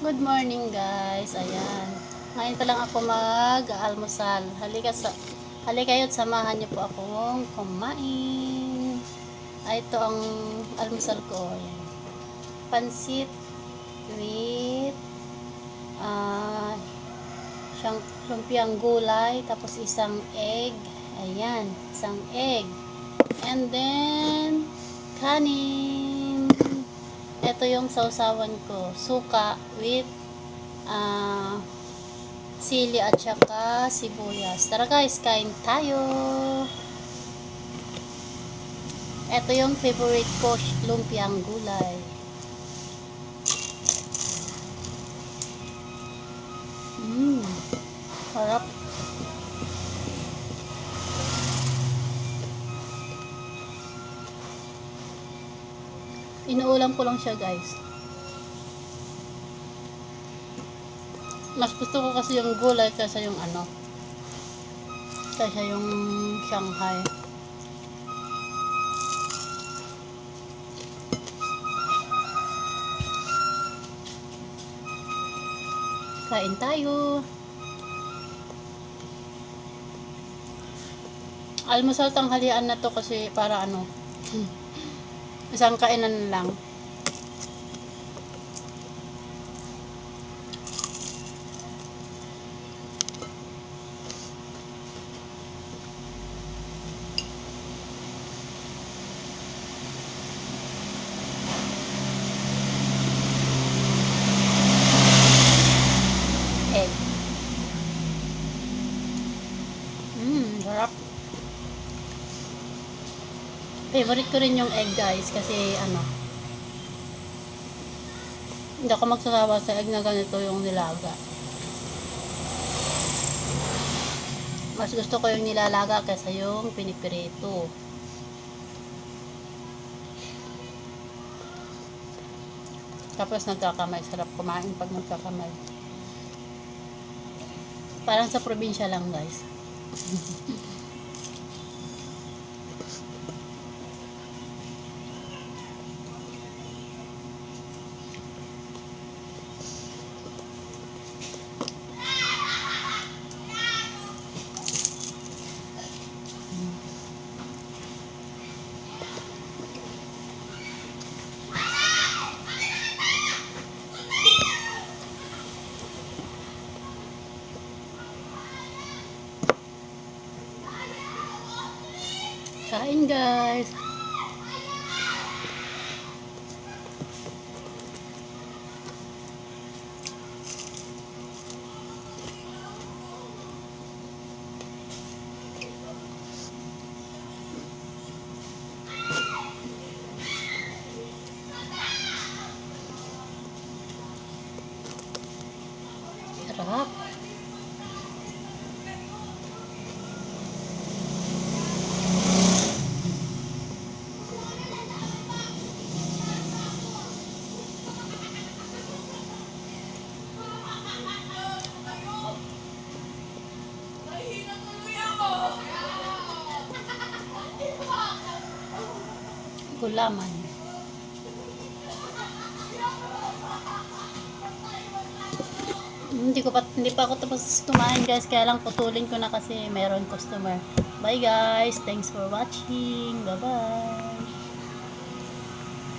Good morning guys. Ayan. Ngayon pa lang ako mag-almusal. Halika kayo't samahan niyo po akong kumain. Ito ang almusal ko. Ayan. Pansit with siyang lumpiang gulay, tapos isang egg. Ayan, isang egg. And then kanin. Ito yung sausawan ko, suka with sili at saka sibuyas. Tara guys, kain tayo. Ito yung favorite ko, lumpiang gulay. Harap. Inuulam ko lang siya guys. Mas gusto ko kasi yung gulay kaysa yung kaysa yung Shanghai. Kain tayo. Almusal tanghalian na to kasi para isang kainan lang. Egg. Sarap. Favorite ko rin yung egg guys kasi hindi ako magsasawa sa egg na ganito yung nilaga. Mas gusto ko yung nilalaga kaysa yung pinipirito. Tapos nagkakamay. Sarap kumain pag nagkakamay. Parang sa probinsya lang guys. Kain guys. Sarap. Gulaman. Hindi pa ako tapos kumain guys, kaya lang putulin ko na kasi mayroon customer. Bye guys, thanks for watching. Bye bye.